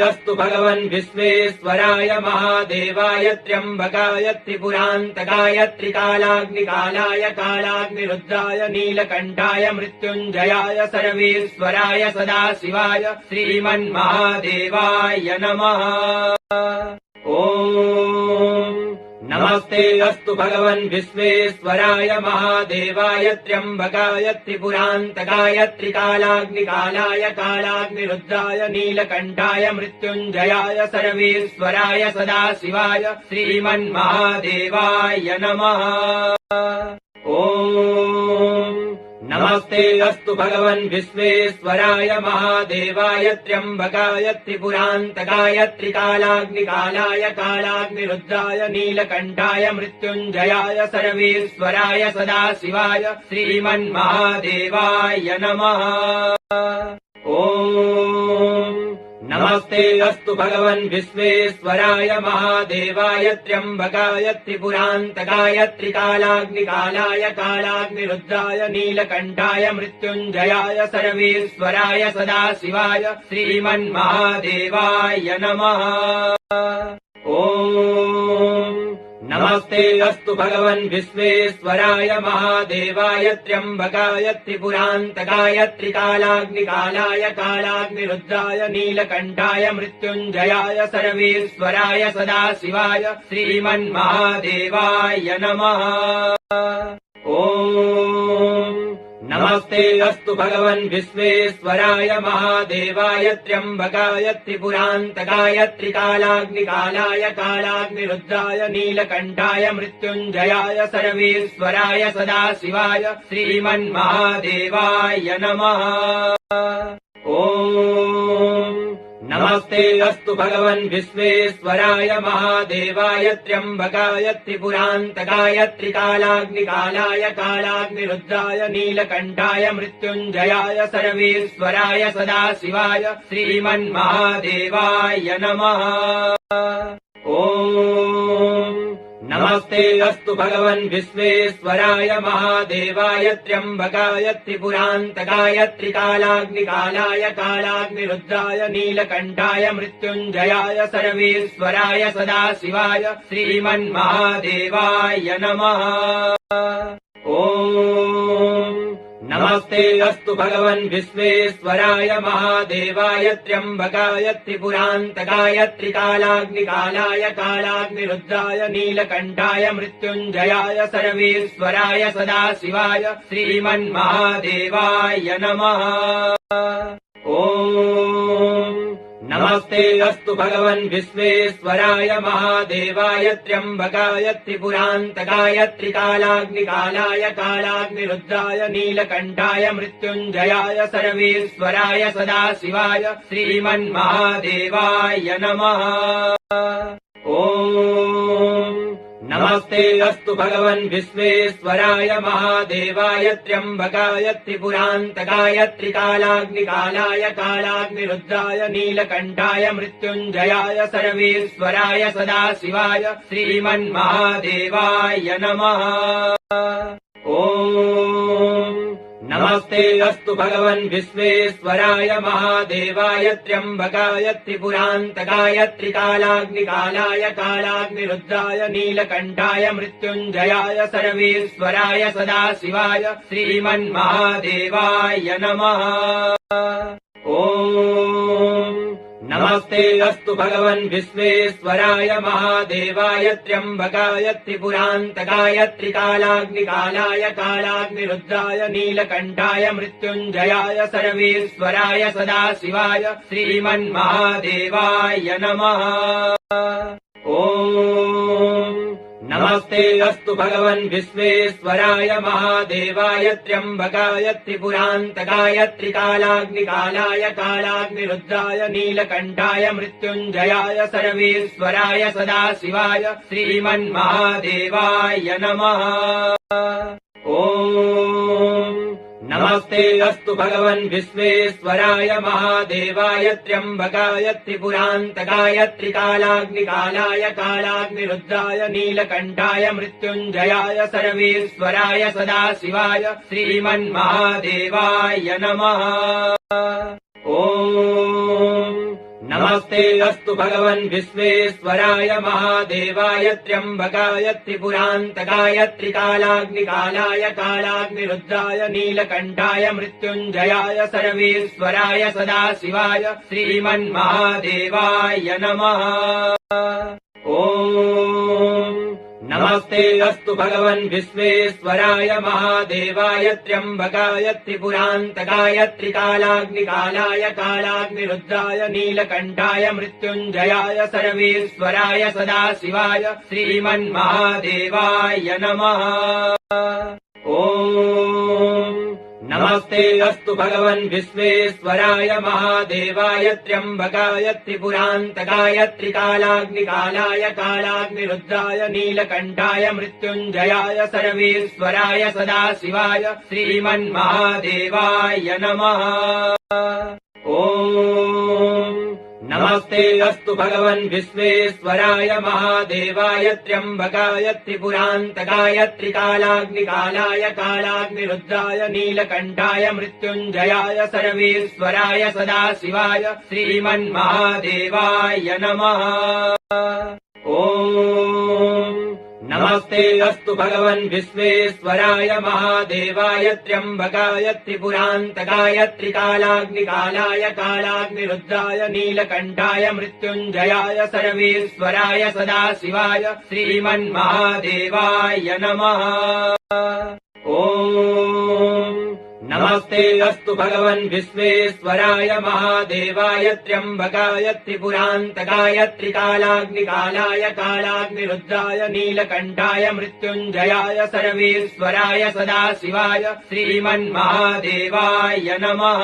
अस्तु भगवन् विश्वेश्वराय महादेवाय त्र्यम्बकाय त्रिपुरान्तकाय त्रिकालाग्निकालाय कालाग्निरुद्राय नीलकण्ठाय मृत्युञ्जयाय सर्वेश्वराय सदाशिवाय श्रीमन्महादेवाय नमः। नमस्ते अस्तु भगवन् विश्वेश्वराय महादेवाय त्र्यम्बकाय त्रिपुरान्तकाय त्रिकालाग्निकालाय कालाग्निरुद्राय नीलकण्ठाय मृत्युञ्जयाय सर्वेश्वराय सदाशिवाय श्रीमन्महादेवाय नमः। नमस्ते अस्तु भगवन् विश्वेश्वराय महादेवाय त्र्यम्बकाय त्रिपुरान्तकाय त्रिकालाग्निकालाय कालाग्निरुद्राय नीलकण्ठाय मृत्युञ्जयाय सर्वेश्वराय सदाशिवाय श्रीमन्महादेवाय नमः। नमस्ते अस्तु भगवन् विश्वेश्वराय महादेवाय त्र्यम्बकाय त्रिपुरान्तकाय त्रिकालाग्निकालाय कालाग्निरुद्राय नीलकण्ठाय मृत्युञ्जयाय सर्वेश्वराय सदाशिवाय श्रीमन्महादेवाय नमः। नमस्ते अस्तु भगवन् विश्वेश्वराय महादेवाय त्र्यम्बकाय त्रिपुरान्तकाय त्रिकालाग्निकालाय कालाग्निरुद्राय नीलकण्ठाय मृत्युञ्जयाय सर्वेश्वराय सदाशिवाय श्रीमन्महादेवाय नमः। नमस्ते अस्तु भगवन् विश्वेश्वराय महादेवाय त्र्यम्बकाय त्रिपुरान्तकाय त्रिकालाग्निकालाय कालाग्निरुद्राय नीलकण्ठाय मृत्युञ्जयाय सर्वेश्वराय सदाशिवाय श्रीमन्महादेवाय नमः। नमस्ते अस्तु भगवन् विश्वेश्वराय महादेवाय त्र्यम्बकाय त्रिपुरान्तकाय त्रिकालाग्निकालाय कालाग्निरुद्राय नीलकण्ठाय मृत्युञ्जयाय सर्वेश्वराय सदाशिवाय श्रीमन्महादेवाय नमः। नमस्ते अस्तु भगवन् विश्वेश्वराय महादेवाय त्र्यम्बकाय त्रिपुरान्तकाय त्रिकालाग्निकालाय कालाग्निरुद्राय नीलकण्ठाय मृत्युञ्जयाय सर्वेश्वराय सदाशिवाय श्रीमन्महादेवाय नमः। नमस्ते अस्तु भगवन् विश्वेश्वराय महादेवाय त्र्यम्बकाय त्रिपुरान्तकाय त्रिकालाग्निकालाय कालाग्निरुद्राय नीलकण्ठाय मृत्युञ्जयाय सर्वेश्वराय सदाशिवाय श्रीमन्महादेवाय नमः। नमस्ते अस्तु भगवन् विश्वेश्वराय महादेवाय त्र्यम्बकाय त्रिपुरान्तकाय त्रिकालाग्निकालाय कालाग्निरुद्राय नीलकण्ठाय मृत्युञ्जयाय सर्वेश्वराय सदाशिवाय श्रीमन्महादेवाय नमः। नमस्ते अस्तु भगवन् विश्वेश्वराय महादेवाय त्र्यम्बकाय त्रिपुरान्तकाय त्रिकालाग्निकालाय कालाग्निरुद्राय नीलकण्ठाय मृत्युञ्जयाय सर्वेश्वराय सदाशिवाय श्रीमन्महादेवाय नमः। नमस्ते अस्तु भगवन् विश्वेश्वराय महादेवाय त्र्यम्बकाय त्रिपुरान्तकाय त्रिकालाग्निकालाय कालाग्निरुद्राय नीलकण्ठाय मृत्युञ्जयाय सर्वेश्वराय सदाशिवाय श्रीमन्महादेवाय नमः। नमस्ते अस्तु भगवन् विश्वेश्वराय महादेवाय त्र्यम्बकाय त्रिपुरान्तकाय त्रिकालाग्निकालाय कालाग्निरुद्राय नीलकण्ठाय मृत्युञ्जयाय सर्वेश्वराय सदाशिवाय श्रीमन्महादेवाय नमः। नमस्ते अस्तु भगवन् विश्वेश्वराय महादेवाय त्र्यम्बकाय त्रिपुरान्तकाय त्रिकालाग्निकालाय कालाग्निरुद्राय नीलकण्ठाय मृत्युञ्जयाय सर्वेश्वराय सदाशिवाय श्रीमन्महादेवाय नमः। ॐ नमस्ते अस्तु भगवन् विश्वेश्वराय महादेवाय त्र्यम्बकाय त्रिपुरान्तकाय त्रिकालाग्निकालाय कालाग्निरुद्राय नीलकण्ठाय मृत्युञ्जयाय सर्वेश्वराय सदाशिवाय श्रीमन्महादेवाय नमः। ॐ नमस्ते अस्तु भगवन् विश्वेश्वराय महादेवाय त्र्यम्बकाय त्रिपुरान्तकाय त्रिकालाग्निकालाय कालाग्निरुद्राय नीलकण्ठाय मृत्युञ्जयाय सर्वेश्वराय सदाशिवाय श्रीमन्महादेवाय नमः। ॐ नमस्ते अस्तु भगवन् विश्वेश्वराय महादेवाय त्र्यम्बकाय त्रिपुरान्तकाय त्रिकालाग्निकालाय कालाग्निरुद्राय नीलकण्ठाय मृत्युञ्जयाय सर्वेश्वराय सदाशिवाय श्रीमन्महादेवाय नमः। ॐ नमस्ते अस्तु भगवन् विश्वेश्वराय महादेवाय त्र्यम्बकाय त्रिपुरान्तकाय त्रिकालाग्निकालाय कालाग्निरुद्राय नीलकण्ठाय मृत्युञ्जयाय सर्वेश्वराय सदाशिवाय श्रीमन्महादेवाय नमः। ॐ नमस्ते अस्तु भगवन् विश्वेश्वराय महादेवाय त्र्यम्बकाय त्रिपुरान्तकाय त्रिकालाग्निकालाय कालाग्निरुद्राय नीलकण्ठाय मृत्युञ्जयाय सर्वेश्वराय सदाशिवाय श्रीमन्महादेवाय नमः। ॐ नमस्ते अस्तु भगवन् विश्वेश्वराय महादेवाय त्र्यम्बकाय त्रिपुरान्तकाय त्रिकालाग्निकालाय कालाग्निरुद्राय नीलकण्ठाय मृत्युञ्जयाय सर्वेश्वराय सदाशिवाय श्रीमन्महादेवाय नमः। ॐ नमस्ते अस्तु भगवन् विश्वेश्वराय महादेवाय त्र्यम्बकाय त्रिपुरान्तकाय त्रिकालाग्निकालाय कालाग्निरुद्राय नीलकण्ठाय मृत्युञ्जयाय सर्वेश्वराय सदाशिवाय श्रीमन्महादेवाय नमः।